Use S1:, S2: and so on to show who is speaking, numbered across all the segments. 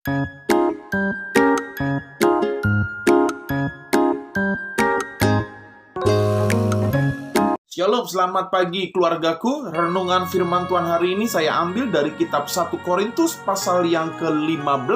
S1: Shalom, selamat pagi keluargaku. Renungan firman Tuhan hari ini saya ambil dari kitab 1 Korintus pasal yang ke-15,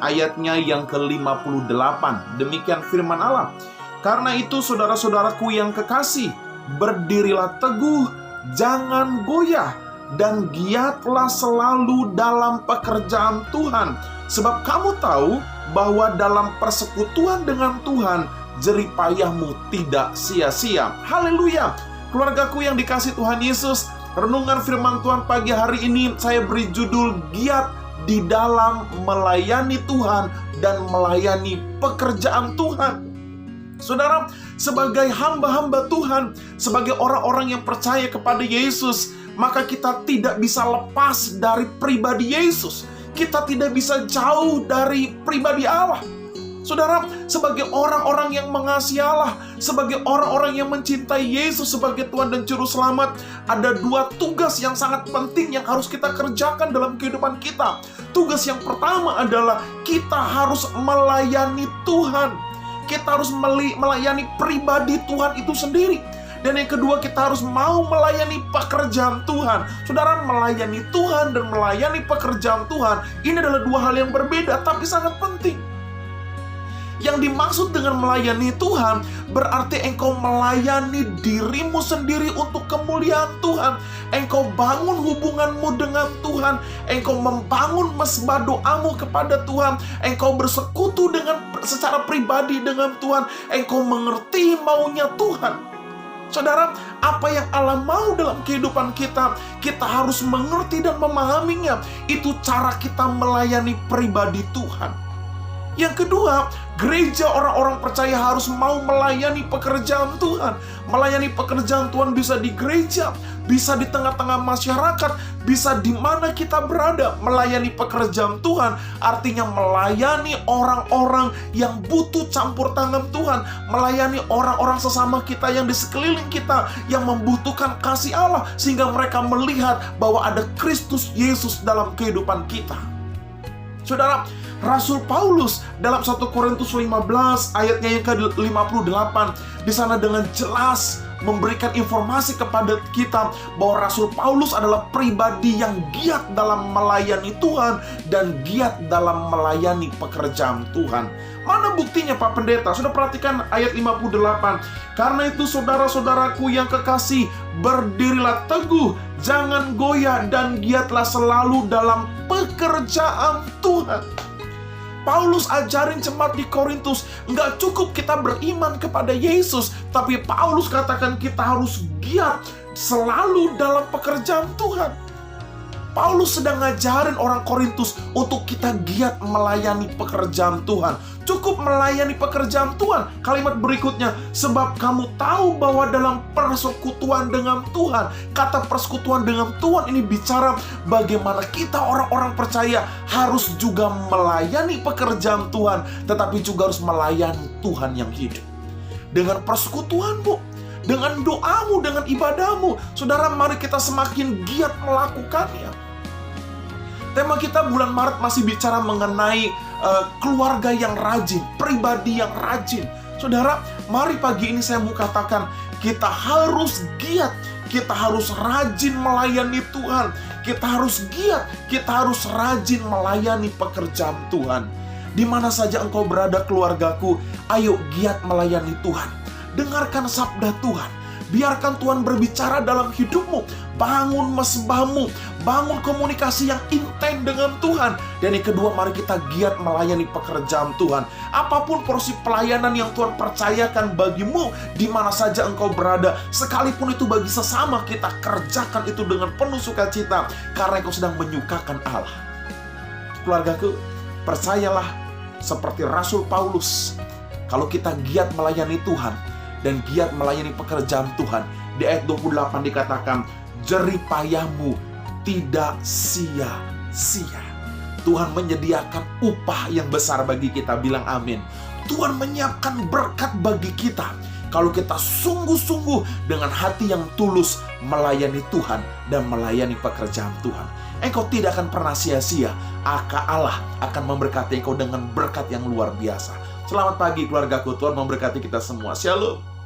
S1: ayatnya yang ke-58. Demikian firman Allah. Karena itu saudara-saudaraku yang kekasih, berdirilah teguh, jangan goyah, dan giatlah selalu dalam pekerjaan Tuhan. Sebab kamu tahu bahwa dalam persekutuan dengan Tuhan, jerih payahmu tidak sia-sia. Haleluya. Keluargaku yang dikasih Tuhan Yesus, renungan firman Tuhan pagi hari ini saya beri judul giat di dalam melayani Tuhan dan melayani pekerjaan Tuhan. Saudara, sebagai hamba-hamba Tuhan, sebagai orang-orang yang percaya kepada Yesus, maka kita tidak bisa lepas dari pribadi Yesus. Kita tidak bisa jauh dari pribadi Allah. Saudara, sebagai orang-orang yang mengasihi Allah, sebagai orang-orang yang mencintai Yesus sebagai Tuhan dan Juru Selamat, ada dua tugas yang sangat penting yang harus kita kerjakan dalam kehidupan kita. Tugas yang pertama adalah kita harus melayani Tuhan. Kita harus melayani pribadi Tuhan itu sendiri. Dan yang kedua, kita harus mau melayani pekerjaan Tuhan. Saudara, melayani Tuhan dan melayani pekerjaan Tuhan, ini adalah dua hal yang berbeda tapi sangat penting. Yang dimaksud dengan melayani Tuhan berarti engkau melayani dirimu sendiri untuk kemuliaan Tuhan. Engkau bangun hubunganmu dengan Tuhan. Engkau membangun mesbah doamu kepada Tuhan. Engkau bersekutu secara pribadi dengan Tuhan. Engkau mengerti maunya Tuhan. Saudara, apa yang Allah mau dalam kehidupan kita, kita harus mengerti dan memahaminya. Itu cara kita melayani pribadi Tuhan. Yang kedua, gereja orang-orang percaya harus mau melayani pekerjaan Tuhan. Melayani pekerjaan Tuhan bisa di gereja, bisa di tengah-tengah masyarakat, bisa di mana kita berada. Melayani pekerjaan Tuhan artinya melayani orang-orang yang butuh campur tangan Tuhan. Melayani orang-orang sesama kita yang di sekeliling kita yang membutuhkan kasih Allah, sehingga mereka melihat bahwa ada Kristus Yesus dalam kehidupan kita. Saudara, Rasul Paulus dalam 1 Korintus 15 ayatnya yang ke-58 di sana dengan jelas memberikan informasi kepada kita bahwa Rasul Paulus adalah pribadi yang giat dalam melayani Tuhan dan giat dalam melayani pekerjaan Tuhan. Mana buktinya Pak Pendeta? Sudah perhatikan ayat 58. Karena itu saudara-saudaraku yang kekasih, berdirilah teguh, jangan goyah, dan giatlah selalu dalam pekerjaan Tuhan. Paulus ajarin jemaat di Korintus, nggak cukup kita beriman kepada Yesus, tapi Paulus katakan kita harus giat selalu dalam pekerjaan Tuhan. Paulus sedang ngajarin orang Korintus untuk kita giat melayani pekerjaan Tuhan. Cukup melayani pekerjaan Tuhan. Kalimat berikutnya, sebab kamu tahu bahwa dalam persekutuan dengan Tuhan. Kata persekutuan dengan Tuhan ini bicara bagaimana kita orang-orang percaya harus juga melayani pekerjaan Tuhan, tetapi juga harus melayani Tuhan yang hidup. Dengan persekutuanmu, dengan doamu, dengan ibadahmu, saudara, mari kita semakin giat melakukannya. Tema kita bulan Maret masih bicara mengenai keluarga yang rajin, pribadi yang rajin. Saudara, mari pagi ini saya mau katakan, kita harus giat, kita harus rajin melayani Tuhan. Kita harus giat, kita harus rajin melayani pekerjaan Tuhan. Di mana saja engkau berada keluargaku, ayo giat melayani Tuhan. Dengarkan sabda Tuhan. Biarkan Tuhan berbicara dalam hidupmu. Bangun mesbahmu, bangun komunikasi yang intens dengan Tuhan. Dan yang kedua, mari kita giat melayani pekerjaan Tuhan. Apapun porsi pelayanan yang Tuhan percayakan bagimu, di mana saja engkau berada, sekalipun itu bagi sesama, kita kerjakan itu dengan penuh sukacita, karena engkau sedang menyukakan Allah. Keluargaku, percayalah seperti Rasul Paulus, kalau kita giat melayani Tuhan dan giat melayani pekerjaan Tuhan, di ayat 28 dikatakan, jerih payahmu tidak sia-sia. Tuhan menyediakan upah yang besar bagi kita, bilang amin. Tuhan menyiapkan berkat bagi kita kalau kita sungguh-sungguh dengan hati yang tulus melayani Tuhan dan melayani pekerjaan Tuhan. engkau tidak akan pernah sia-sia. Allah akan memberkati engkau dengan berkat yang luar biasa. Selamat pagi keluargaku, Tuhan memberkati kita semua. Shalom.